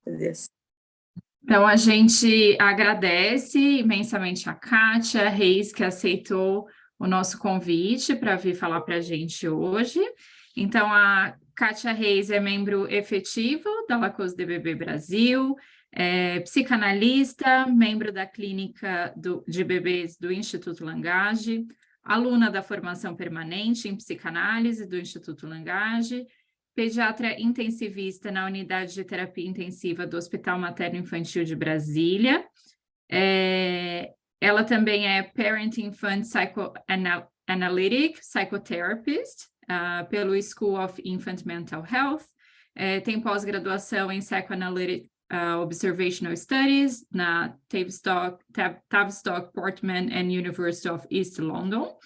Beleza. Então, a gente agradece imensamente a Kátia Reis, que aceitou o nosso convite para vir falar para a gente hoje. Então, a Kátia Reis é membro efetivo da Lacoste DBB Brasil, é psicanalista, membro da clínica de bebês do Instituto Langage, aluna da formação permanente em psicanálise do Instituto Langage, pediatra intensivista na unidade de terapia intensiva do Hospital Materno Infantil de Brasília. Ela também é Parent Infant Psychoanalytic Psychotherapist pelo School of Infant Mental Health. Tem pós-graduação em Psychoanalytic Observational Studies na Tavistock, Portman and University of East London.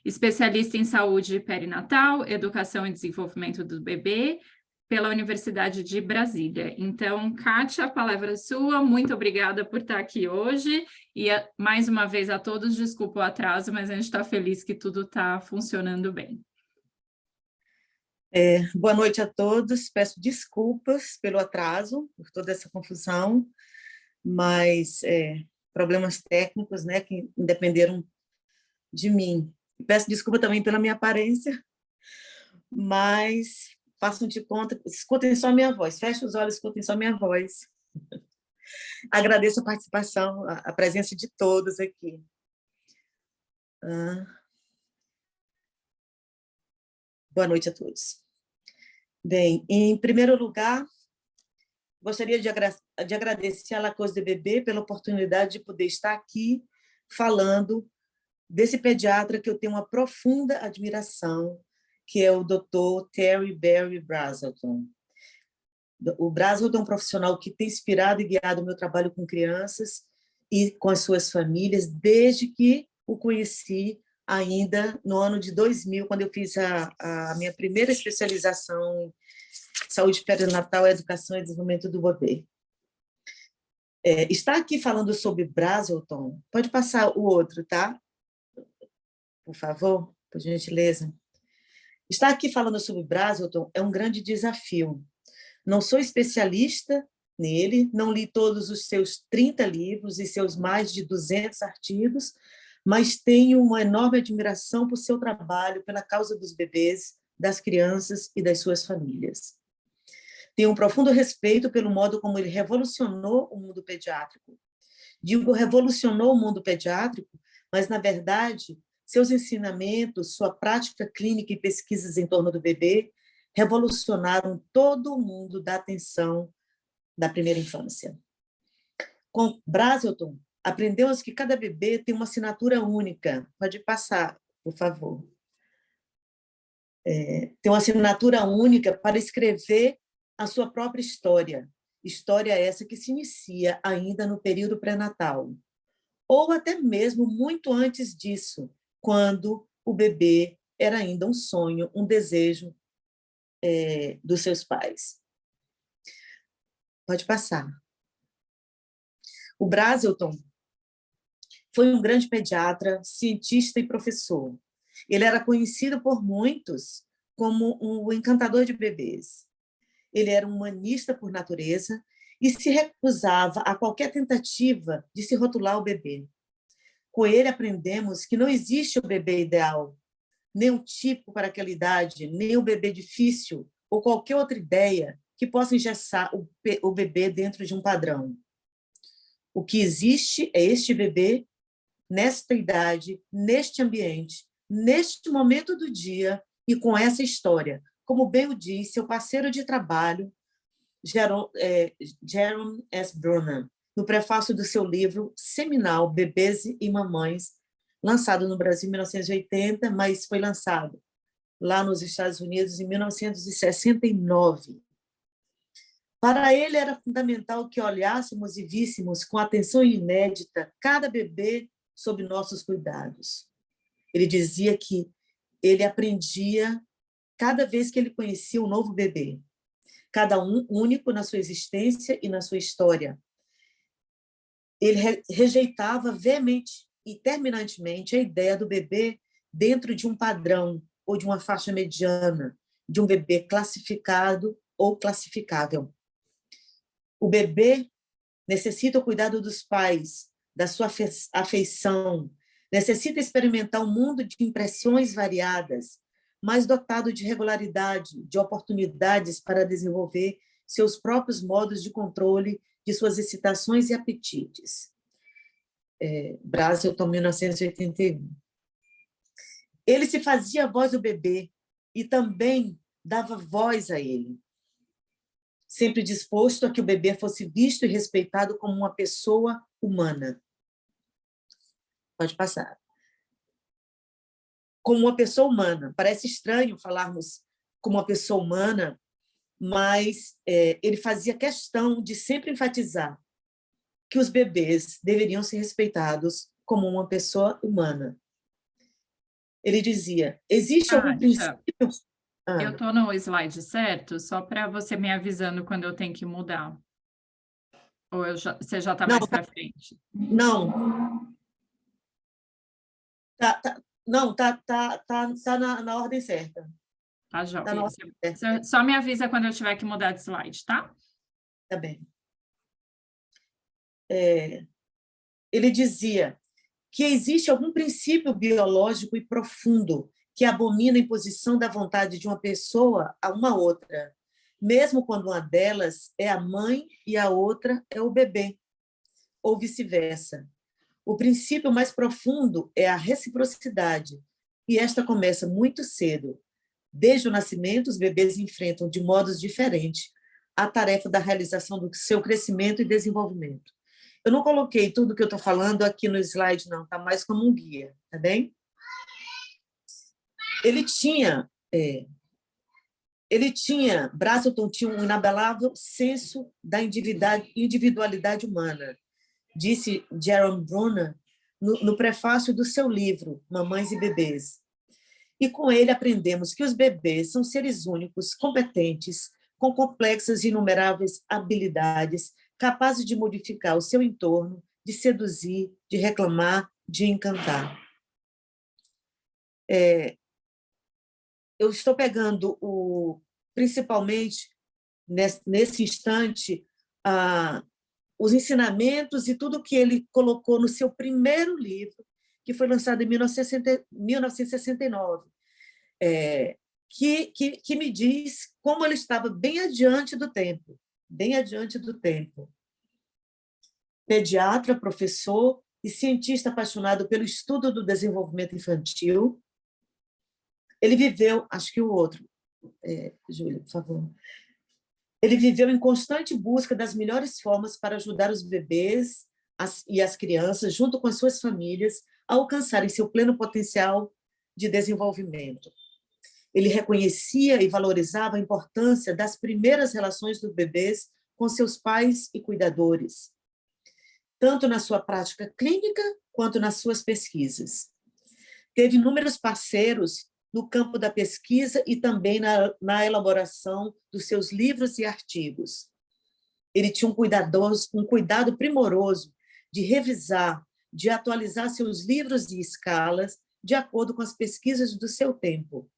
Especialista em saúde perinatal, educação e desenvolvimento do bebê, pela Universidade de Brasília. Então, Kátia, a palavra é sua, muito obrigada por estar aqui hoje, e mais uma vez a todos, desculpa o atraso, mas a gente está feliz que tudo está funcionando bem. Boa noite a todos, peço desculpas pelo atraso, por toda essa confusão, mas problemas técnicos, né, que independeram de mim. Peço desculpa também pela minha aparência, mas façam de conta, escutem só minha voz, fechem os olhos, escutem só minha voz. Agradeço a participação, a presença de todos aqui. Boa noite a todos. Bem, em primeiro lugar, gostaria de agradecer à Lacoste DBB pela oportunidade de poder estar aqui falando desse pediatra que eu tenho uma profunda admiração, que é o Dr. Terry Barry Brazelton. O Brazelton é um profissional que tem inspirado e guiado o meu trabalho com crianças e com as suas famílias, desde que o conheci ainda no ano de 2000, quando eu fiz a minha primeira especialização em saúde perinatal, educação e desenvolvimento do bebê. Está aqui falando sobre Brazelton, pode passar o outro, tá? Por favor, por gentileza. Estar aqui falando sobre Brazelton é um grande desafio. Não sou especialista nele, não li todos os seus 30 livros e seus mais de 200 artigos, mas tenho uma enorme admiração por seu trabalho pela causa dos bebês, das crianças e das suas famílias. Tenho um profundo respeito pelo modo como ele revolucionou o mundo pediátrico. Digo revolucionou o mundo pediátrico, mas, na verdade, seus ensinamentos, sua prática clínica e pesquisas em torno do bebê revolucionaram todo o mundo da atenção da primeira infância. Com Brazelton, aprendemos que cada bebê tem uma assinatura única. Pode passar, por favor. Tem uma assinatura única para escrever a sua própria história. História essa que se inicia ainda no período pré-natal, ou até mesmo muito antes disso, quando o bebê era ainda um sonho, um desejo dos seus pais. Pode passar. O Brazelton foi um grande pediatra, cientista e professor. Ele era conhecido por muitos como o encantador de bebês. Ele era um humanista por natureza e se recusava a qualquer tentativa de se rotular o bebê. Com ele aprendemos que não existe o bebê ideal, nem um tipo para aquela idade, nem o bebê difícil ou qualquer outra ideia que possa engessar o bebê dentro de um padrão. O que existe é este bebê, nesta idade, neste ambiente, neste momento do dia e com essa história. Como bem o disse seu parceiro de trabalho, Jerome S. Brunner, no prefácio do seu livro seminal Bebês e Mamães, lançado no Brasil em 1980, mas foi lançado lá nos Estados Unidos em 1969. Para ele era fundamental que olhássemos e víssemos com atenção inédita cada bebê sob nossos cuidados. Ele dizia que ele aprendia cada vez que ele conhecia um novo bebê, cada um único na sua existência e na sua história. Ele rejeitava veemente e terminantemente a ideia do bebê dentro de um padrão ou de uma faixa mediana, de um bebê classificado ou classificável. O bebê necessita o cuidado dos pais, da sua afeição, necessita experimentar um mundo de impressões variadas, mas dotado de regularidade, de oportunidades para desenvolver seus próprios modos de controle de suas excitações e apetites. Braselton, 1981. Ele se fazia a voz do bebê e também dava voz a ele, sempre disposto a que o bebê fosse visto e respeitado como uma pessoa humana. Pode passar. Como uma pessoa humana. Parece estranho falarmos como uma pessoa humana, mas ele fazia questão de sempre enfatizar que os bebês deveriam ser respeitados como uma pessoa humana. Ele dizia, existe algum princípio... Eu estou no slide certo, só para você me avisando quando eu tenho que mudar. Ou você já está mais para frente? Não. Não, tá na ordem certa. Tá, João. Você só me avisa quando eu tiver que mudar de slide, tá? Tá bem. Ele dizia que existe algum princípio biológico e profundo que abomina a imposição da vontade de uma pessoa a uma outra, mesmo quando uma delas é a mãe e a outra é o bebê, ou vice-versa. O princípio mais profundo é a reciprocidade, e esta começa muito cedo. Desde o nascimento, os bebês enfrentam de modos diferentes a tarefa da realização do seu crescimento e desenvolvimento. Eu não coloquei tudo que eu estou falando aqui no slide, não, está mais como um guia, tá bem? Braselton tinha um inabalável senso da individualidade humana, disse Jerome Bruner no prefácio do seu livro Mamães e Bebês. E com ele aprendemos que os bebês são seres únicos, competentes, com complexas e inumeráveis habilidades, capazes de modificar o seu entorno, de seduzir, de reclamar, de encantar. Eu estou pegando, principalmente, nesse instante, os ensinamentos e tudo que ele colocou no seu primeiro livro, que foi lançado em 1969, que me diz como ele estava bem adiante do tempo, bem adiante do tempo. Pediatra, professor e cientista apaixonado pelo estudo do desenvolvimento infantil. Ele viveu, acho que o outro, Júlia, por favor. Ele viveu em constante busca das melhores formas para ajudar os bebês e as crianças, junto com as suas famílias, a alcançarem seu pleno potencial de desenvolvimento. Ele reconhecia e valorizava a importância das primeiras relações dos bebês com seus pais e cuidadores, tanto na sua prática clínica quanto nas suas pesquisas. Teve inúmeros parceiros no campo da pesquisa e também na elaboração dos seus livros e artigos. Ele tinha um cuidado primoroso de revisar, de atualizar seus livros e escalas de acordo com as pesquisas do seu tempo,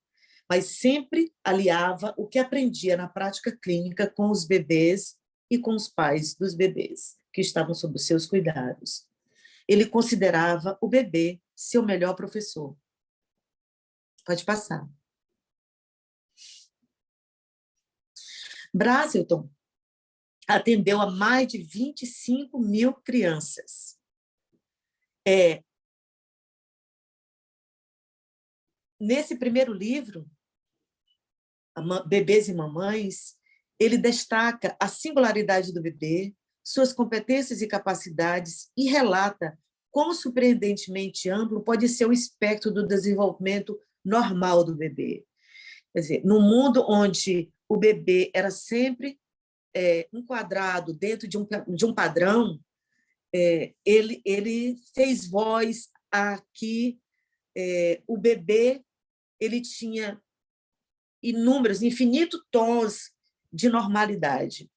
mas sempre aliava o que aprendia na prática clínica com os bebês e com os pais dos bebês que estavam sob os seus cuidados. Ele considerava o bebê seu melhor professor. Pode passar. Braselton atendeu a mais de 25 mil crianças. Nesse primeiro livro, Bebês e Mamães, ele destaca a singularidade do bebê, suas competências e capacidades e relata quão surpreendentemente amplo pode ser o espectro do desenvolvimento normal do bebê. Quer dizer, num mundo onde o bebê era sempre enquadrado dentro de um padrão, ele fez voz a que o bebê ele tinha infinitos tons de normalidade.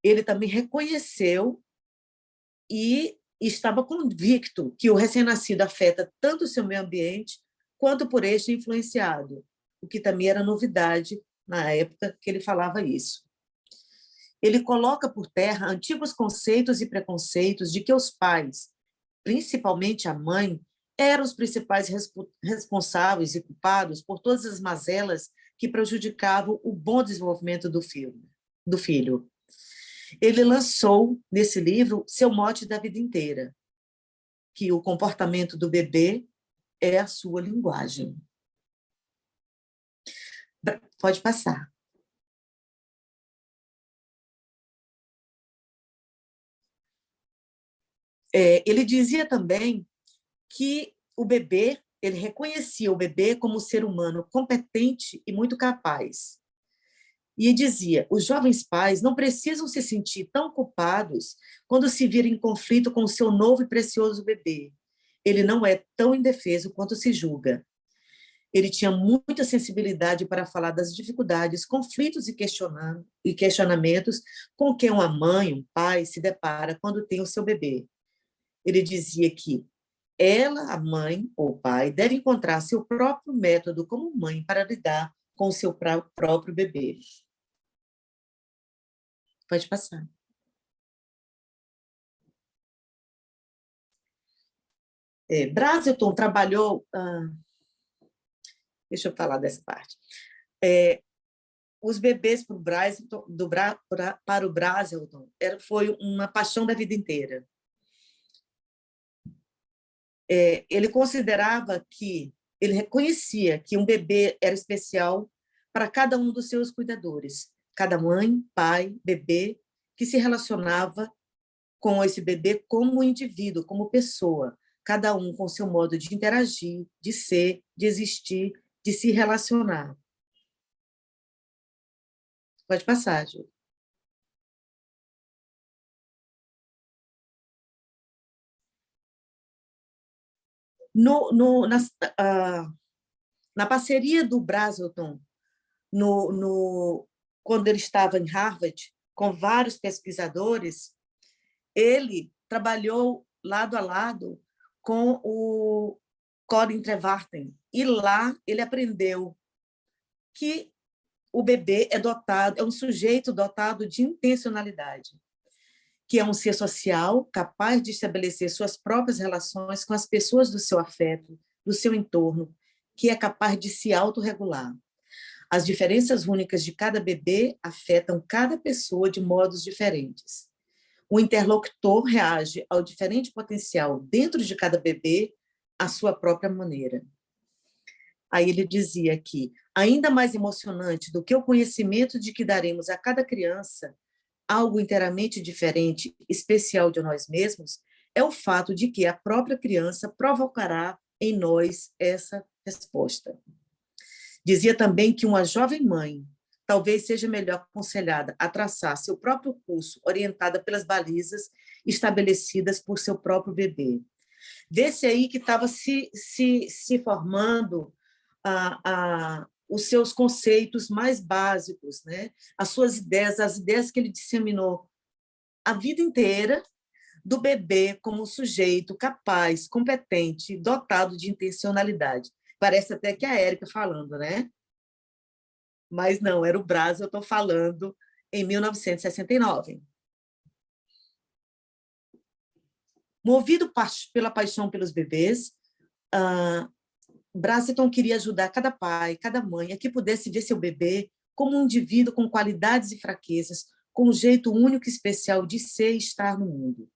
Ele também reconheceu e estava convicto que o recém-nascido afeta tanto o seu meio ambiente quanto por este influenciado, o que também era novidade na época que ele falava isso. Ele coloca por terra antigos conceitos e preconceitos de que os pais, principalmente a mãe, eram os principais responsáveis e culpados por todas as mazelas que prejudicavam o bom desenvolvimento do filho. Ele lançou, nesse livro, seu mote da vida inteira, que o comportamento do bebê é a sua linguagem. Pode passar. Ele dizia também que o bebê, ele reconhecia o bebê como um ser humano competente e muito capaz. E dizia, os jovens pais não precisam se sentir tão culpados quando se virem em conflito com o seu novo e precioso bebê. Ele não é tão indefeso quanto se julga. Ele tinha muita sensibilidade para falar das dificuldades, conflitos e questionamentos com que uma mãe, um pai, se depara quando tem o seu bebê. Ele dizia que ela, a mãe ou o pai, deve encontrar seu próprio método como mãe para lidar com o seu próprio bebê. Pode passar. Brazelton trabalhou... deixa eu falar dessa parte. Os bebês para o Brazelton foi uma paixão da vida inteira. Ele considerava que, ele reconhecia que um bebê era especial para cada um dos seus cuidadores, cada mãe, pai, bebê, que se relacionava com esse bebê como indivíduo, como pessoa, cada um com seu modo de interagir, de ser, de existir, de se relacionar. Pode passar, Ju. Na parceria do Brazelton, quando ele estava em Harvard, com vários pesquisadores, ele trabalhou lado a lado com o Colin Trevarthen, e lá ele aprendeu que o bebê é um sujeito dotado de intencionalidade, que é um ser social capaz de estabelecer suas próprias relações com as pessoas do seu afeto, do seu entorno, que é capaz de se autorregular. As diferenças únicas de cada bebê afetam cada pessoa de modos diferentes. O interlocutor reage ao diferente potencial dentro de cada bebê à sua própria maneira. Aí ele dizia que, ainda mais emocionante do que o conhecimento de que daremos a cada criança algo inteiramente diferente, especial de nós mesmos, é o fato de que a própria criança provocará em nós essa resposta. Dizia também que uma jovem mãe talvez seja melhor aconselhada a traçar seu próprio curso, orientada pelas balizas estabelecidas por seu próprio bebê. Vê-se aí que estava se formando os seus conceitos mais básicos, né? As suas ideias, as ideias que ele disseminou a vida inteira do bebê como um sujeito capaz, competente, dotado de intencionalidade. Parece até que é a Érica falando, né? Mas não, era o Braz, eu estou falando em 1969. Movido pela paixão pelos bebês, Brazelton queria ajudar cada pai, cada mãe, a que pudesse ver seu bebê como um indivíduo com qualidades e fraquezas, com um jeito único e especial de ser e estar no mundo.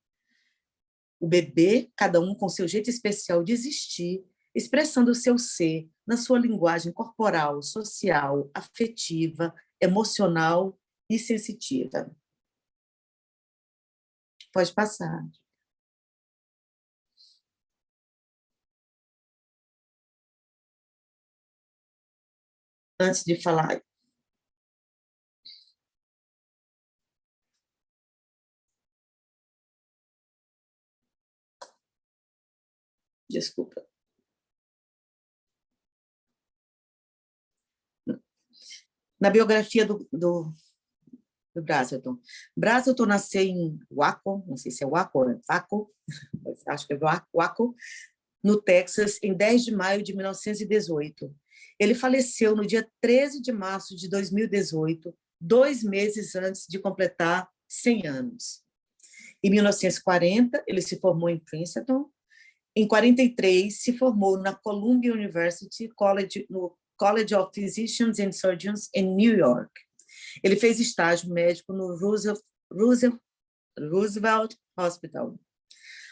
O bebê, cada um com seu jeito especial de existir, expressando o seu ser na sua linguagem corporal, social, afetiva, emocional e sensitiva. Pode passar. Antes de falar. Desculpa. Na biografia do Brazelton. Brazelton nasceu em Waco, não sei se é Waco, acho que é Waco, no Texas, em 10 de maio de 1918. Ele faleceu no dia 13 de março de 2018, 2 meses antes de completar 100 anos. Em 1940, ele se formou em Princeton. Em 43, se formou na Columbia University College, no College of Physicians and Surgeons, em New York. Ele fez estágio médico no Roosevelt Hospital.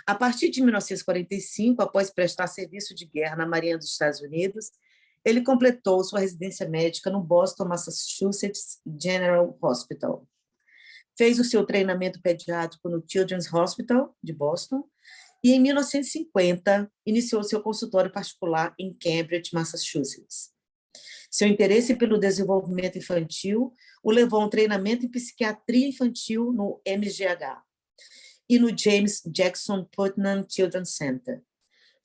A partir de 1945, após prestar serviço de guerra na Marinha dos Estados Unidos, ele completou sua residência médica no Boston, Massachusetts General Hospital. Fez o seu treinamento pediátrico no Children's Hospital de Boston e, em 1950, iniciou seu consultório particular em Cambridge, Massachusetts. Seu interesse pelo desenvolvimento infantil o levou a um treinamento em psiquiatria infantil no MGH e no James Jackson Putnam Children's Center.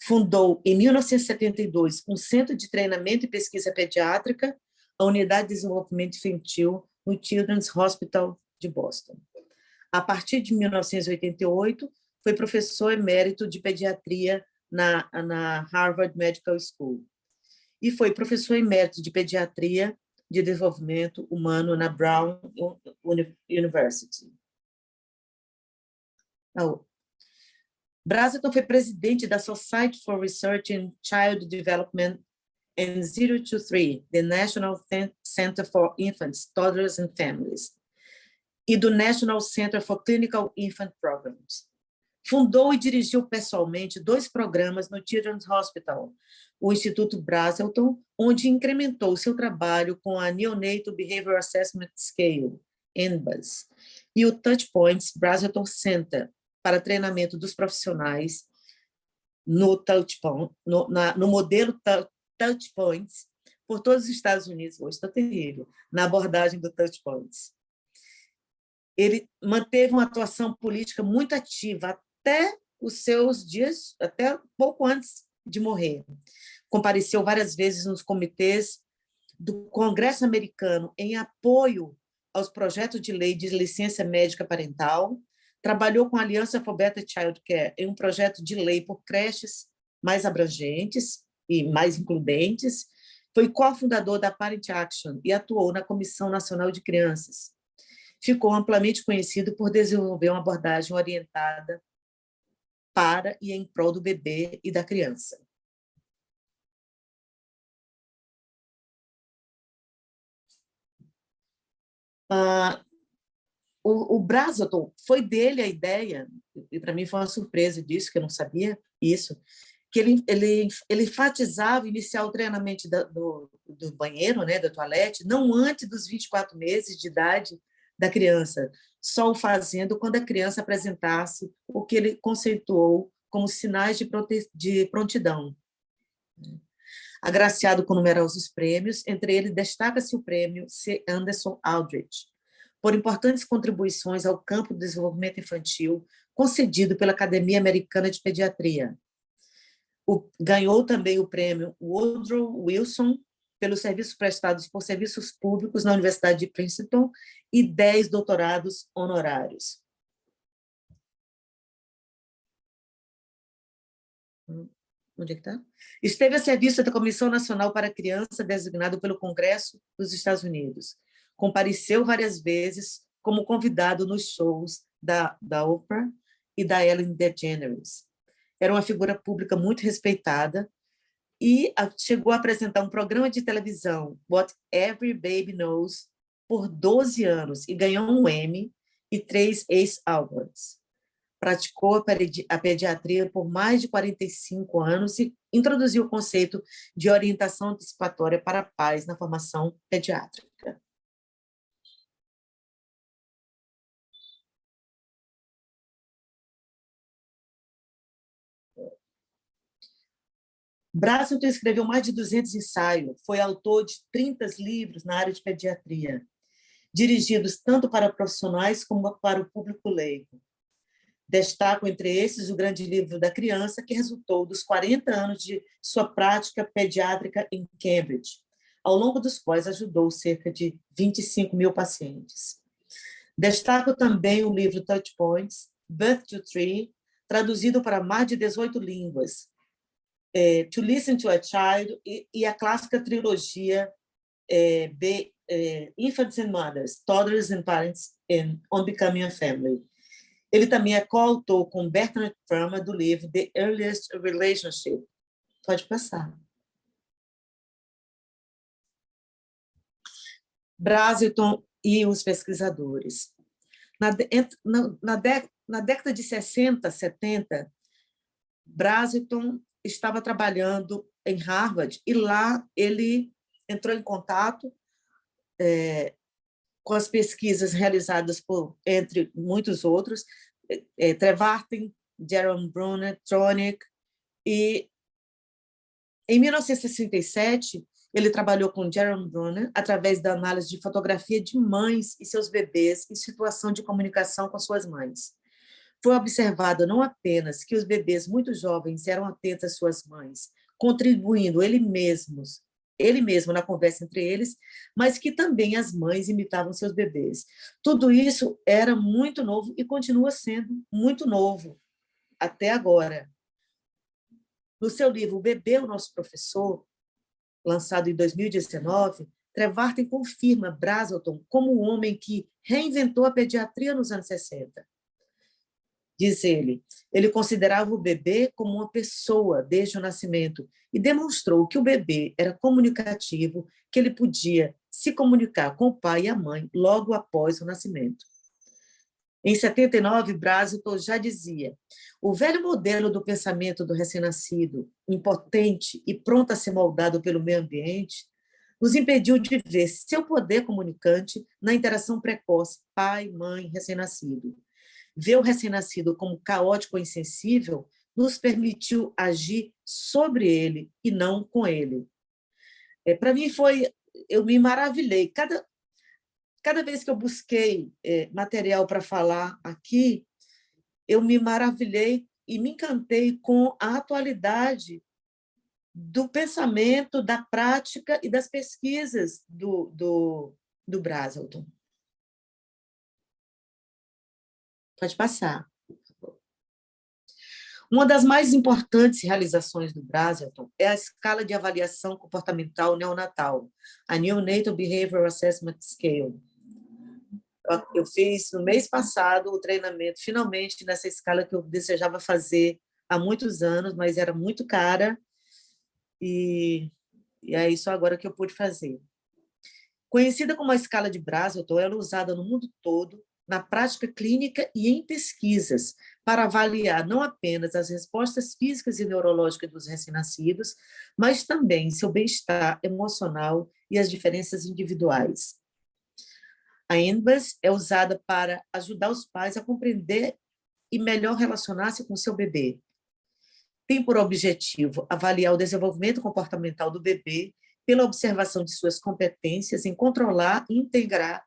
Fundou, em 1972, um centro de treinamento e pesquisa pediátrica, a Unidade de Desenvolvimento Infantil, no Children's Hospital de Boston. A partir de 1988, foi professor emérito de pediatria na Harvard Medical School e foi professor emérito de pediatria de desenvolvimento humano na Brown University. Brazelton foi presidente da Society for Research in Child Development and 0 to 3, the National Center for Infants, Toddlers and Families, e do National Center for Clinical Infant Programs. Fundou e dirigiu pessoalmente 2 programas no Children's Hospital, o Instituto Brazelton, onde incrementou seu trabalho com a Neonatal Behavioral Assessment Scale, NBAS, e o Touchpoints Brazelton Center, para treinamento dos profissionais no modelo Touchpoints, por todos os Estados Unidos. Hoje está terrível, na abordagem do Touchpoints. Ele manteve uma atuação política muito ativa até os seus dias, até pouco antes de morrer. Compareceu várias vezes nos comitês do Congresso americano em apoio aos projetos de lei de licença médica parental, trabalhou com a Aliança for Better Child Care em um projeto de lei por creches mais abrangentes e mais includentes, foi cofundador da Parent Action e atuou na Comissão Nacional de Crianças. Ficou amplamente conhecido por desenvolver uma abordagem orientada para e em prol do bebê e da criança. O Brazelton, foi dele a ideia, e para mim foi uma surpresa disso, que eu não sabia isso, que ele enfatizava iniciar o treinamento do banheiro, né, da toalete, não antes dos 24 meses de idade da criança, só o fazendo quando a criança apresentasse o que ele conceituou como sinais de prontidão. Agraciado com numerosos prêmios, entre eles destaca-se o prêmio C. Anderson Aldrich, por importantes contribuições ao campo do desenvolvimento infantil, concedido pela Academia Americana de Pediatria. Ganhou também o prêmio Woodrow Wilson pelos serviços prestados por serviços públicos na Universidade de Princeton e 10 doutorados honorários. Onde é que está? Esteve a serviço da Comissão Nacional para a Criança, designado pelo Congresso dos Estados Unidos. Compareceu várias vezes como convidado nos shows da Oprah e da Ellen DeGeneres. Era uma figura pública muito respeitada e chegou a apresentar um programa de televisão, What Every Baby Knows, por 12 anos e ganhou um Emmy e 3 Ace Awards. Praticou a pediatria por mais de 45 anos e introduziu o conceito de orientação antecipatória para pais na formação pediátrica. Brazelton escreveu mais de 200 ensaios, foi autor de 30 livros na área de pediatria, dirigidos tanto para profissionais como para o público leigo. Destaco entre esses o Grande Livro da Criança, que resultou dos 40 anos de sua prática pediátrica em Cambridge, ao longo dos quais ajudou cerca de 25 mil pacientes. Destaco também o livro Touchpoints, Birth to Three, traduzido para mais de 18 línguas, To Listen to a Child e a clássica trilogia Infants and Mothers, Toddlers and Parents on Becoming a Family. Ele também é coautor com Bertrand Farmer do livro The Earliest Relationship. Pode passar. Brazelton e os pesquisadores. Na década de 60, 70, Brazelton estava trabalhando em Harvard e lá ele entrou em contato com as pesquisas realizadas entre muitos outros, Trevartin, Jerome Bruner, Tronick, e em 1967 ele trabalhou com Jerome Bruner através da análise de fotografia de mães e seus bebês em situação de comunicação com suas mães. Foi observado não apenas que os bebês muito jovens eram atentos às suas mães, contribuindo ele mesmo na conversa entre eles, mas que também as mães imitavam seus bebês. Tudo isso era muito novo e continua sendo muito novo até agora. No seu livro O Bebê, o Nosso Professor, lançado em 2019, Trevartin confirma Brazelton como o homem que reinventou a pediatria nos anos 60. Diz ele considerava o bebê como uma pessoa desde o nascimento e demonstrou que o bebê era comunicativo, que ele podia se comunicar com o pai e a mãe logo após o nascimento. Em 79, Brazelton já dizia: o velho modelo do pensamento do recém-nascido, impotente e pronto a ser moldado pelo meio ambiente, nos impediu de ver seu poder comunicante na interação precoce pai, mãe, recém-nascido. Ver o recém-nascido como caótico ou insensível nos permitiu agir sobre ele e não com ele. Para mim eu me maravilhei. Cada vez que eu busquei material para falar aqui, eu me maravilhei e me encantei com a atualidade do pensamento, da prática e das pesquisas do Brazelton. Pode passar. Uma das mais importantes realizações do Brazelton é a escala de avaliação comportamental neonatal, a Neonatal Behavioral Assessment Scale. Eu fiz no mês passado o treinamento, finalmente, nessa escala que eu desejava fazer há muitos anos, mas era muito cara, e é isso agora que eu pude fazer. Conhecida como a escala de Brazelton, ela é usada no mundo todo, na prática clínica e em pesquisas, para avaliar não apenas as respostas físicas e neurológicas dos recém-nascidos, mas também seu bem-estar emocional e as diferenças individuais. A NBAS é usada para ajudar os pais a compreender e melhor relacionar-se com seu bebê. Tem por objetivo avaliar o desenvolvimento comportamental do bebê pela observação de suas competências em controlar e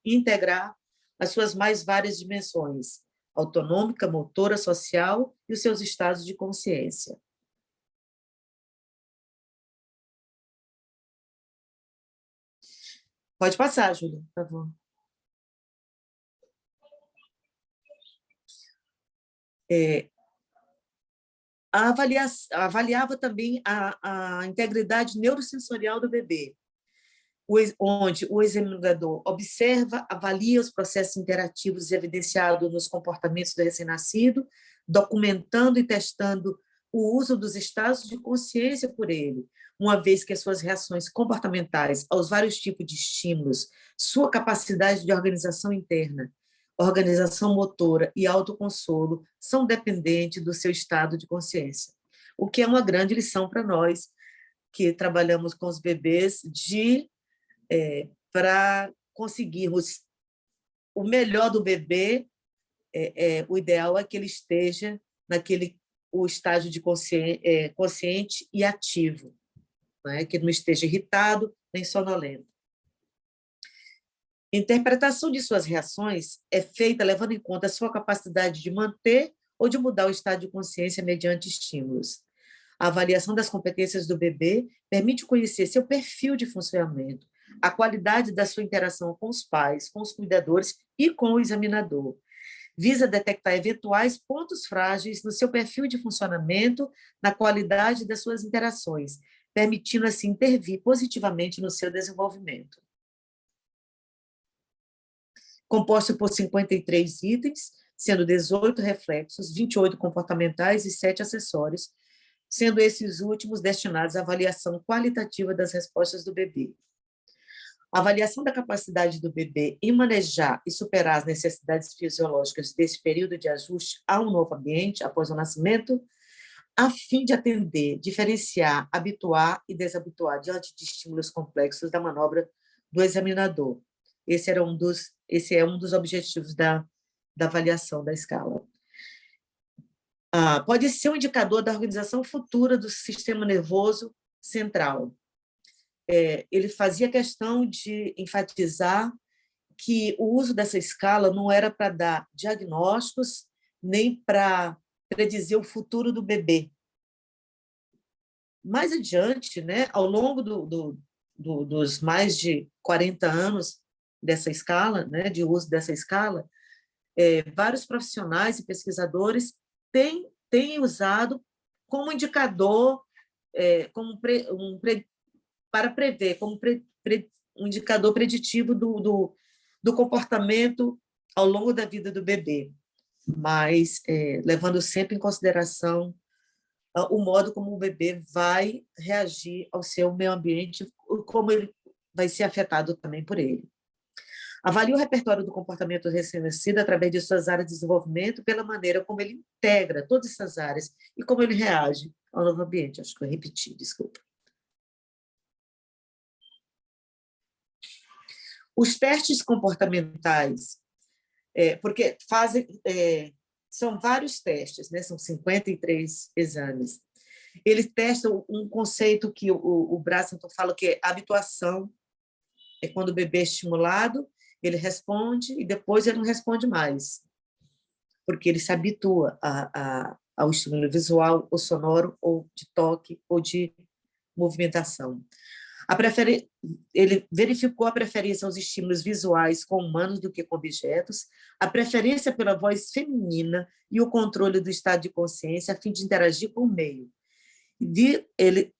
integrar as suas mais várias dimensões, autonômica, motora, social e os seus estados de consciência. Pode passar, Júlia, por favor. Avaliava também a integridade neurosensorial do bebê, onde o examinador observa, avalia os processos interativos evidenciados nos comportamentos do recém-nascido, documentando e testando o uso dos estados de consciência por ele, uma vez que as suas reações comportamentais aos vários tipos de estímulos, sua capacidade de organização interna, organização motora e autoconsolo são dependentes do seu estado de consciência, o que é uma grande lição para nós que trabalhamos com os bebês para conseguirmos o melhor do bebê, o ideal é que ele esteja o estágio de consciente e ativo, né? Que não esteja irritado nem sonolento. A interpretação de suas reações é feita levando em conta a sua capacidade de manter ou de mudar o estado de consciência mediante estímulos. A avaliação das competências do bebê permite conhecer seu perfil de funcionamento, a qualidade da sua interação com os pais, com os cuidadores e com o examinador. Visa detectar eventuais pontos frágeis no seu perfil de funcionamento, na qualidade das suas interações, permitindo assim intervir positivamente no seu desenvolvimento. composta por 53 itens, sendo 18 reflexos, 28 comportamentais e 7 acessórios, sendo esses últimos destinados à avaliação qualitativa das respostas do bebê. A avaliação da capacidade do bebê em manejar e superar as necessidades fisiológicas desse período de ajuste a um novo ambiente após o nascimento, a fim de atender, diferenciar, habituar e desabituar diante de estímulos complexos da manobra do examinador. Esse é um dos objetivos da avaliação da escala. Pode ser um indicador da organização futura do sistema nervoso central. Ele fazia questão de enfatizar que o uso dessa escala não era para dar diagnósticos, nem para predizer o futuro do bebê. Mais adiante, né, ao longo dos mais de 40 anos dessa escala, né, de uso dessa escala, vários profissionais e pesquisadores têm usado como indicador, para prever, como um indicador preditivo do comportamento ao longo da vida do bebê, mas levando sempre em consideração o modo como o bebê vai reagir ao seu meio ambiente, como ele vai ser afetado também por ele. Avalie o repertório do comportamento recém-nascido através de suas áreas de desenvolvimento pela maneira como ele integra todas essas áreas e como ele reage ao novo ambiente. Acho que eu repeti, desculpa. Os testes comportamentais, porque são vários testes, né? São 53 exames. Eles testam um conceito que o Brasington fala que é habituação, é quando o bebê é estimulado, ele responde e depois ele não responde mais, porque ele se habitua ao estímulo visual, ou sonoro, ou de toque, ou de movimentação. Ele verificou a preferência aos estímulos visuais com humanos do que com objetos, a preferência pela voz feminina e o controle do estado de consciência a fim de interagir com o meio. Ele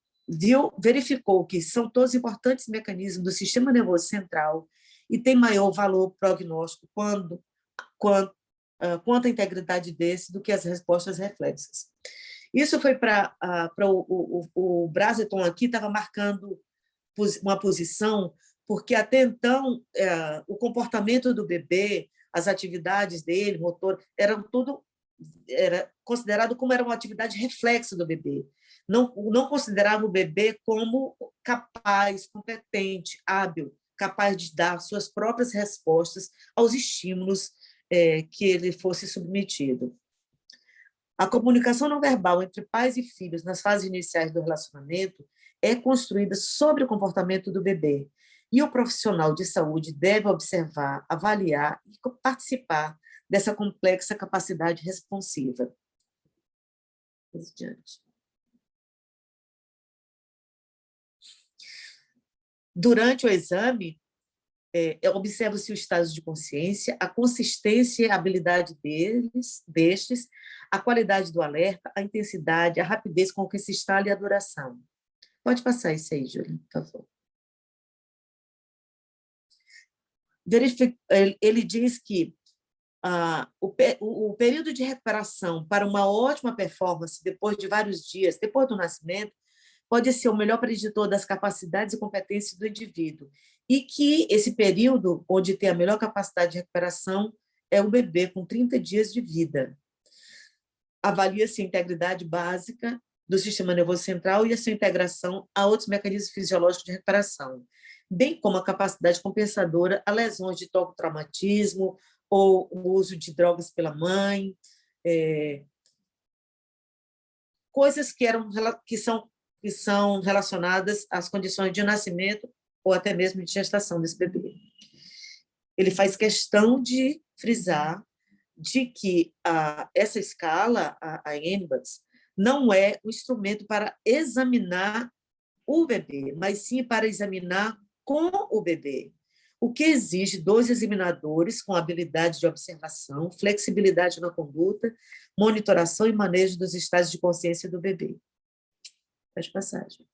verificou que são todos importantes mecanismos do sistema nervoso central e tem maior valor prognóstico quanto à integridade desse do que as respostas reflexas. Isso foi para o Brasington aqui, estava marcando uma posição, porque até então o comportamento do bebê, as atividades dele, motor, era considerado como era uma atividade reflexa do bebê. Não considerava o bebê como capaz, competente, hábil, capaz de dar suas próprias respostas aos estímulos que ele fosse submetido. A comunicação não verbal entre pais e filhos nas fases iniciais do relacionamento é construída sobre o comportamento do bebê, e o profissional de saúde deve observar, avaliar e participar dessa complexa capacidade responsiva. Adiante. Durante o exame, observa-se o estado de consciência, a consistência e a habilidade destes, a qualidade do alerta, a intensidade, a rapidez com que se instala e a duração. Pode passar isso aí, Júlia, por favor. Ele diz que o período de recuperação para uma ótima performance depois de vários dias, depois do nascimento, pode ser o melhor preditor das capacidades e competências do indivíduo, e que esse período onde tem a melhor capacidade de recuperação é o bebê com 30 dias de vida. Avalia-se a integridade básica do sistema nervoso central e a sua integração a outros mecanismos fisiológicos de recuperação, bem como a capacidade compensadora a lesões de traumatismo ou o uso de drogas pela mãe, coisas que são relacionadas às condições de nascimento ou até mesmo de gestação desse bebê. Ele faz questão de frisar de que essa escala, a NBATS, não é um instrumento para examinar o bebê, mas sim para examinar com o bebê, o que exige 2 examinadores com habilidade de observação, flexibilidade na conduta, monitoração e manejo dos estados de consciência do bebê. Faz passagem.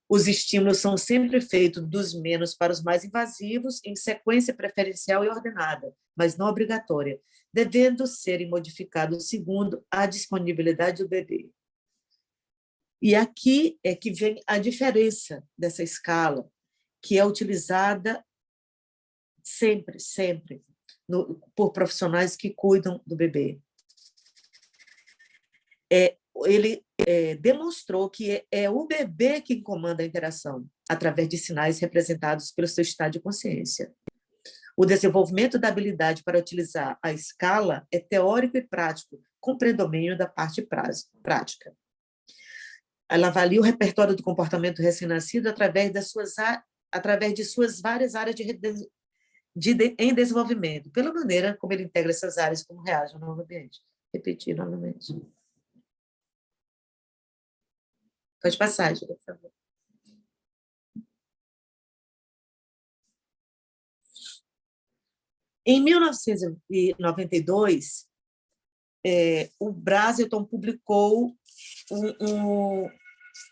Os estímulos são sempre feitos dos menos para os mais invasivos, em sequência preferencial e ordenada, mas não obrigatória, devendo serem modificados segundo a disponibilidade do bebê. E aqui é que vem a diferença dessa escala, que é utilizada sempre, sempre, por profissionais que cuidam do bebê. Ele demonstrou que é o bebê que comanda a interação, através de sinais representados pelo seu estado de consciência. O desenvolvimento da habilidade para utilizar a escala é teórico e prático, com predomínio da parte prática. Ela avalia o repertório do comportamento recém-nascido através de suas várias áreas em desenvolvimento, pela maneira como ele integra essas áreas e como reage ao novo ambiente. Repetir novamente. Pode passar, Júlia, por favor. Em 1992, o Braselton publicou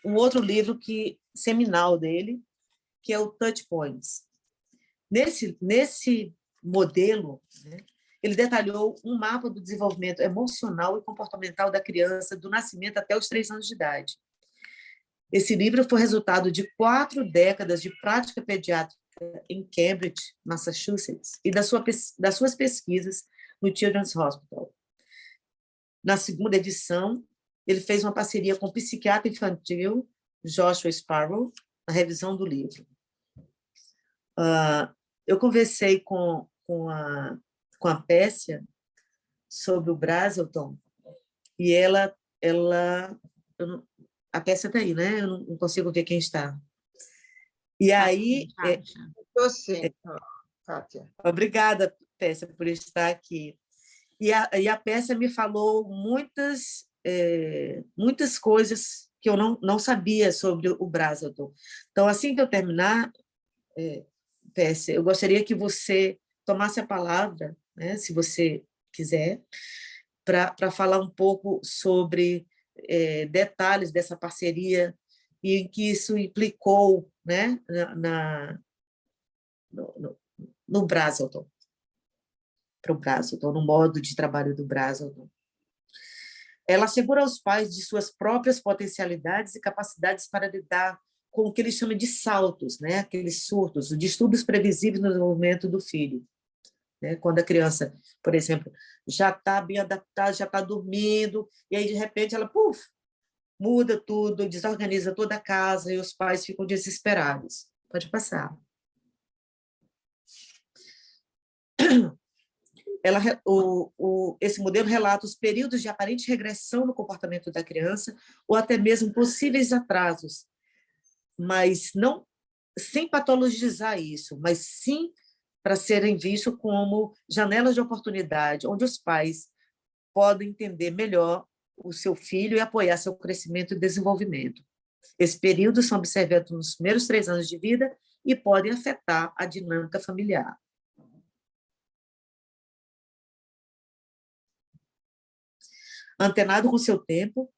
um outro livro seminal dele, que é o Touch Points. Nesse modelo, né, ele detalhou um mapa do desenvolvimento emocional e comportamental da criança do nascimento até os 3 anos de idade. Esse livro foi resultado de 4 décadas de prática pediátrica em Cambridge, Massachusetts, e das suas pesquisas no Children's Hospital. Na segunda edição, ele fez uma parceria com o psiquiatra infantil Joshua Sparrow, na revisão do livro. Eu conversei com a Péssia sobre o Braselton, e a Péssia está aí, né? Eu não consigo ver quem está. E aí... Estou sim, Kátia. Obrigada, Péssia, por estar aqui. E a Péssia me falou muitas coisas que eu não sabia sobre o Braselton. Então, assim que eu terminar, Péssia, eu gostaria que você tomasse a palavra, né, se você quiser, para falar um pouco sobre detalhes dessa parceria e em que isso implicou, né, no Braselton, para o Braselton, no modo de trabalho do Braselton. Ela assegura aos pais de suas próprias potencialidades e capacidades para lidar com o que ele chama de saltos, né? Aqueles surtos, distúrbios previsíveis no desenvolvimento do filho. Né? Quando a criança, por exemplo, já está bem adaptada, já está dormindo, e aí, de repente, ela muda tudo, desorganiza toda a casa, e os pais ficam desesperados. Pode passar. Esse modelo relata os períodos de aparente regressão no comportamento da criança ou até mesmo possíveis atrasos, mas não sem patologizar isso, mas sim para serem vistos como janelas de oportunidade, onde os pais podem entender melhor o seu filho e apoiar seu crescimento e desenvolvimento. Esses períodos são observados nos primeiros 3 anos de vida e podem afetar a dinâmica familiar. Antenado com seu tempo,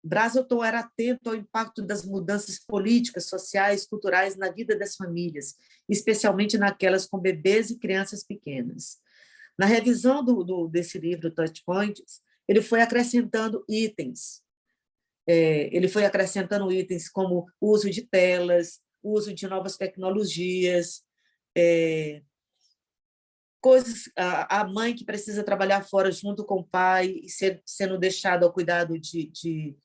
Braselton era atento ao impacto das mudanças políticas, sociais, culturais na vida das famílias, especialmente naquelas com bebês e crianças pequenas. Na revisão desse livro, Touch Points, ele foi acrescentando itens. Ele foi acrescentando itens como o uso de telas, o uso de novas tecnologias, coisas, a mãe que precisa trabalhar fora junto com o pai e sendo deixada ao cuidado de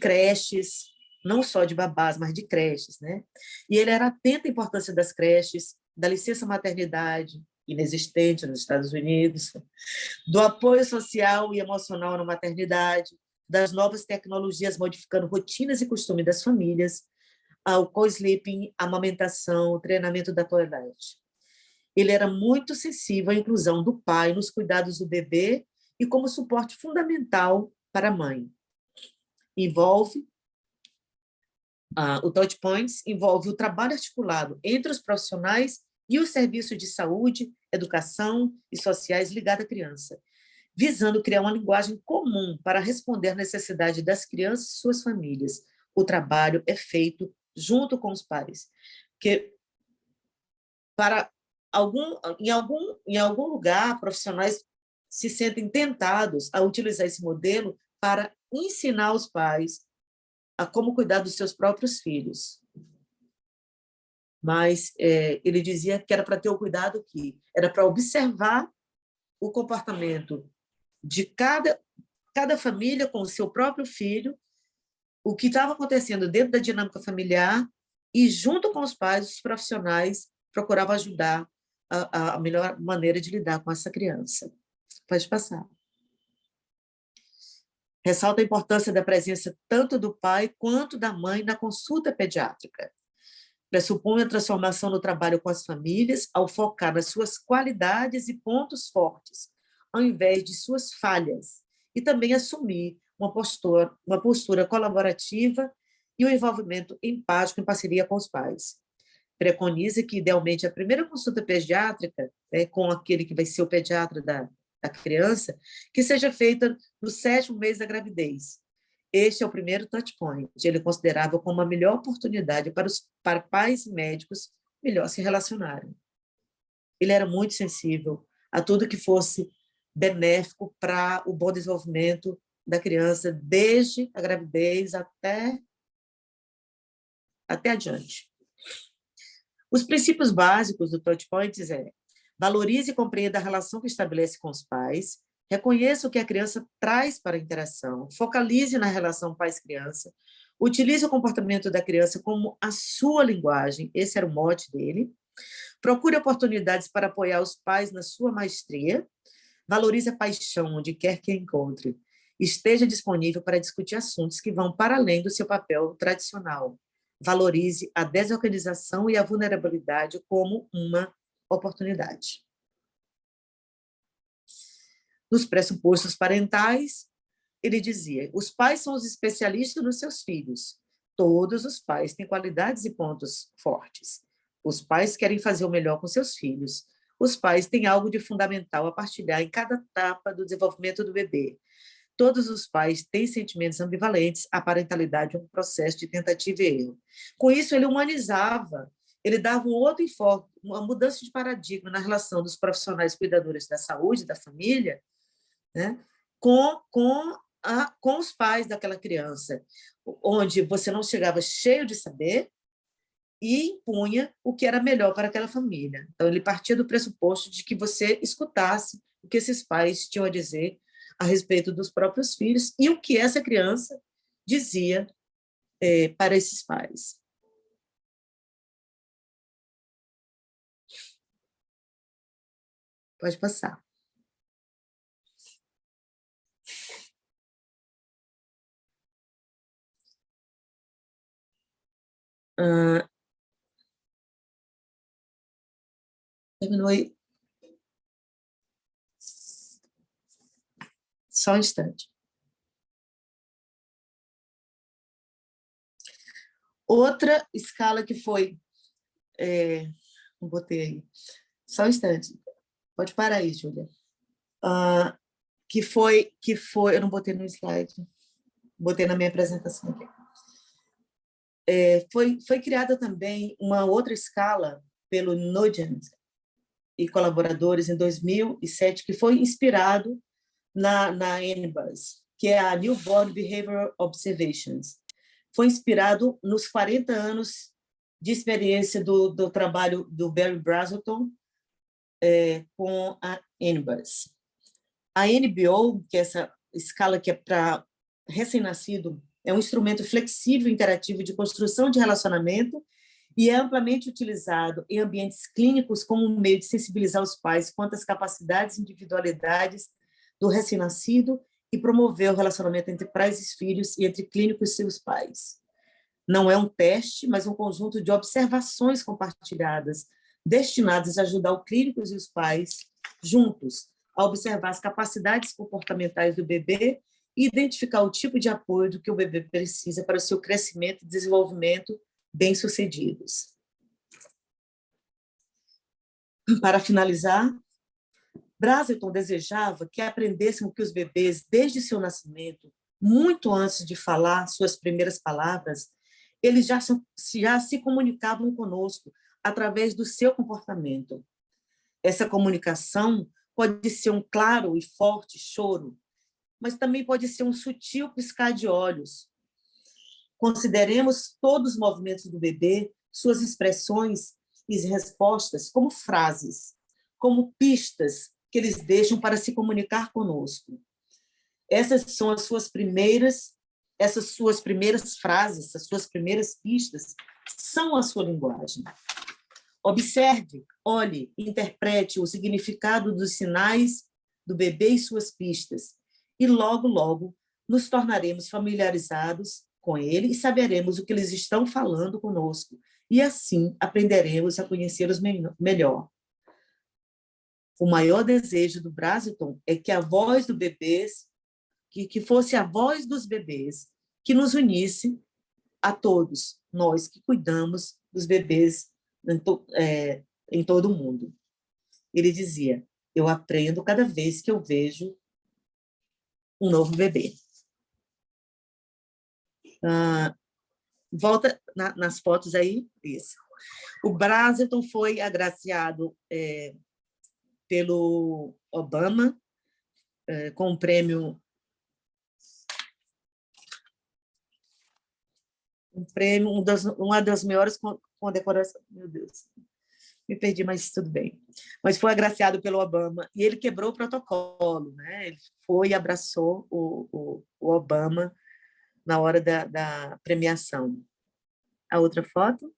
creches, não só de babás, mas de creches, né? E ele era atento à importância das creches, da licença maternidade, inexistente nos Estados Unidos, do apoio social e emocional na maternidade, das novas tecnologias modificando rotinas e costumes das famílias, ao co-sleeping, amamentação, treinamento da toalete. Ele era muito sensível à inclusão do pai nos cuidados do bebê e como suporte fundamental para a mãe. O Touch Points envolve o trabalho articulado entre os profissionais e os serviços de saúde, educação e sociais ligados à criança, visando criar uma linguagem comum para responder às necessidades das crianças e suas famílias, o trabalho é feito junto com os pais. Porque em algum lugar, profissionais se sentem tentados a utilizar esse modelo para ensinar os pais a como cuidar dos seus próprios filhos. Mas ele dizia que era para ter o cuidado que era para observar o comportamento de cada família com o seu próprio filho, o que estava acontecendo dentro da dinâmica familiar, e junto com os pais, os profissionais procuravam ajudar a melhor maneira de lidar com essa criança. Pode passar. Ressalta a importância da presença tanto do pai quanto da mãe na consulta pediátrica. Pressupõe a transformação no trabalho com as famílias ao focar nas suas qualidades e pontos fortes, ao invés de suas falhas, e também assumir uma postura colaborativa e o envolvimento empático em parceria com os pais. Preconiza que, idealmente, a primeira consulta pediátrica, com aquele que vai ser o pediatra da criança, que seja feita no 7º mês da gravidez. Este é o primeiro touch point. Ele considerava como a melhor oportunidade para pais e médicos melhor se relacionarem. Ele era muito sensível a tudo que fosse benéfico para o bom desenvolvimento da criança, desde a gravidez até adiante. Os princípios básicos do touch points valorize e compreenda a relação que estabelece com os pais, reconheça o que a criança traz para a interação, focalize na relação pais-criança, utilize o comportamento da criança como a sua linguagem, esse era o mote dele, procure oportunidades para apoiar os pais na sua maestria, valorize a paixão onde quer que a encontre, esteja disponível para discutir assuntos que vão para além do seu papel tradicional, valorize a desorganização e a vulnerabilidade como uma oportunidade. Nos pressupostos parentais, ele dizia: os pais são os especialistas nos seus filhos. Todos os pais têm qualidades e pontos fortes. Os pais querem fazer o melhor com seus filhos. Os pais têm algo de fundamental a partilhar em cada etapa do desenvolvimento do bebê. Todos os pais têm sentimentos ambivalentes. A parentalidade é um processo de tentativa e erro. Com isso, ele humanizava, ele dava um outro enfoque, uma mudança de paradigma na relação dos profissionais cuidadores da saúde, da família, né, com os pais daquela criança, onde você não chegava cheio de saber e impunha o que era melhor para aquela família. Então, ele partia do pressuposto de que você escutasse o que esses pais tinham a dizer a respeito dos próprios filhos e o que essa criança dizia para esses pais. Pode passar. Terminou aí? Só um instante. Outra escala que foi... não botei aí. Só um instante. Pode parar aí, Júlia. Que foi... Eu não botei no slide. Botei na minha apresentação aqui. Foi criada também uma outra escala pelo Nugent e colaboradores em 2007, que foi inspirado na NBUS, que é a Newborn Behavioral Observations. Foi inspirado nos 40 anos de experiência do trabalho do Barry Brazelton com a NBUS. A NBO, que é essa escala que é para recém-nascido, é um instrumento flexível e interativo de construção de relacionamento e é amplamente utilizado em ambientes clínicos como um meio de sensibilizar os pais quanto às capacidades e individualidades do recém-nascido e promover o relacionamento entre pais e filhos e entre clínicos e seus pais. Não é um teste, mas um conjunto de observações compartilhadas, destinadas a ajudar o clínico e os pais, juntos, a observar as capacidades comportamentais do bebê e identificar o tipo de apoio do que o bebê precisa para o seu crescimento e desenvolvimento bem-sucedidos. Para finalizar, Brazelton desejava que aprendêssemos que os bebês, desde seu nascimento, muito antes de falar suas primeiras palavras, eles já se comunicavam conosco através do seu comportamento. Essa comunicação pode ser um claro e forte choro, mas também pode ser um sutil piscar de olhos. Consideremos todos os movimentos do bebê, suas expressões e respostas como frases, como pistas que eles deixam para se comunicar conosco. Essas são essas suas primeiras frases, as suas primeiras pistas, são a sua linguagem. Observe, olhe, interprete o significado dos sinais do bebê e suas pistas, e logo, logo, nos tornaremos familiarizados com ele e saberemos o que eles estão falando conosco, e assim aprenderemos a conhecê-los melhor. O maior desejo do Brazelton é que a voz do bebês, que fosse a voz dos bebês, que nos unisse a todos, nós que cuidamos dos bebês em todo o mundo. Ele dizia, eu aprendo cada vez que eu vejo um novo bebê. Volta nas fotos aí, isso. O Brazelton foi agraciado pelo Obama com o prêmio, uma das maiores condecorações. Meu Deus, me perdi, mas tudo bem. Mas foi agraciado pelo Obama e ele quebrou o protocolo, né? Ele foi e abraçou o Obama na hora da premiação. A outra foto.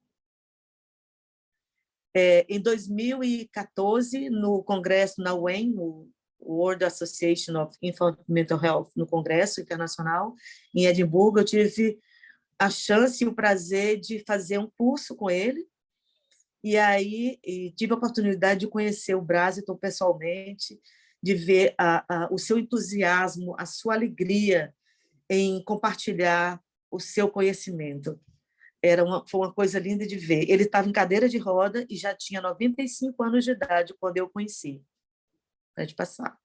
Em 2014, no congresso na UEM, o World Association of Infant Mental Health, no Congresso Internacional, em Edimburgo, eu tive a chance e o prazer de fazer um curso com ele, e aí tive a oportunidade de conhecer o Brazelton pessoalmente, de ver o seu entusiasmo, a sua alegria em compartilhar o seu conhecimento. Foi uma coisa linda de ver. Ele estava em cadeira de roda e já tinha 95 anos de idade quando eu o conheci. Pode passar.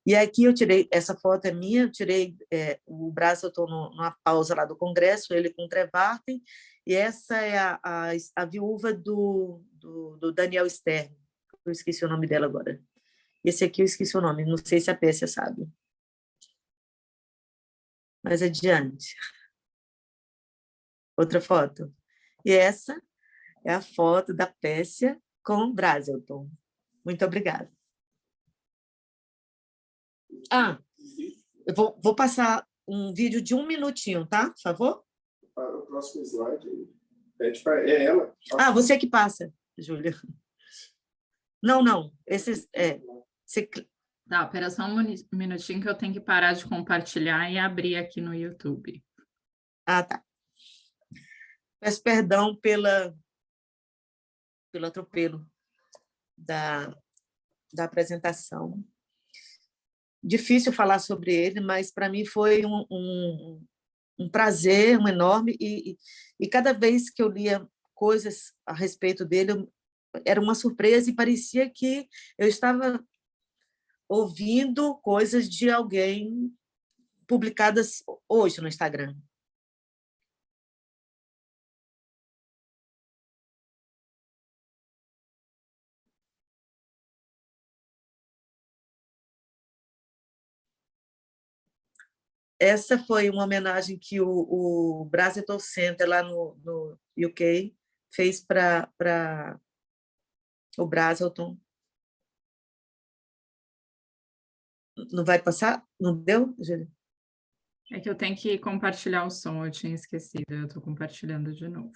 E aqui eu tirei, essa foto é minha, eu tirei o Brazelton numa pausa lá do Congresso, ele com o Trevarten, e essa é a viúva do Daniel Stern, eu esqueci o nome dela agora. Esse aqui eu esqueci o nome, não sei se a Pérsia sabe. Mais adiante. Outra foto. E essa é a foto da Pérsia com o Brazelton. Muito obrigada. Eu vou passar um vídeo de 1 minutinho, tá? Por favor? Para o próximo slide. É ela. Você que passa, Júlia. Não. Esses, você... Tá, espera só um minutinho que eu tenho que parar de compartilhar e abrir aqui no YouTube. Tá. Peço perdão pelo atropelo da apresentação. Difícil falar sobre ele, mas para mim foi um prazer, um enorme, e cada vez que eu lia coisas a respeito dele, era uma surpresa e parecia que eu estava ouvindo coisas de alguém publicadas hoje no Instagram. Essa foi uma homenagem que o Brazelton Center, lá no UK, fez para o Brazelton. Não vai passar? Não deu, Júlia? É que eu tenho que compartilhar o som, eu tinha esquecido, eu estou compartilhando de novo.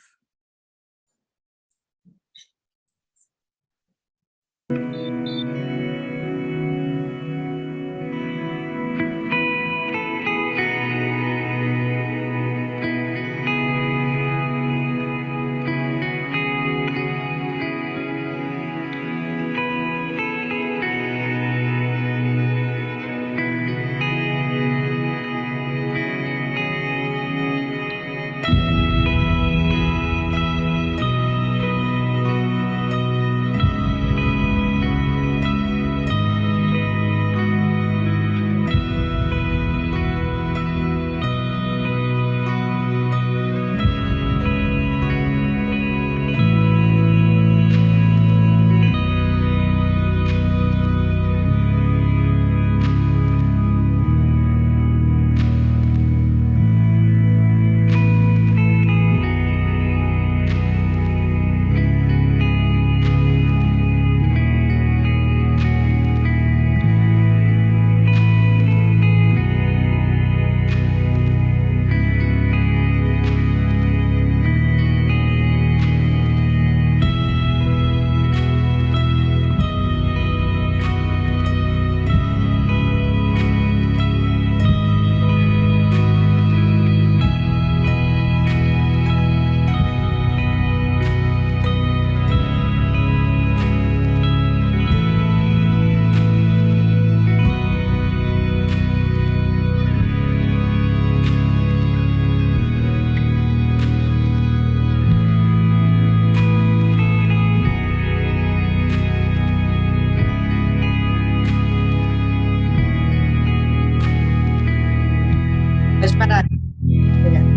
parar. Obrigada.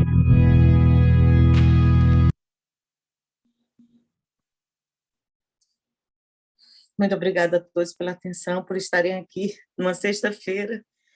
Muito obrigada a todos pela atenção, por estarem aqui numa sexta-feira.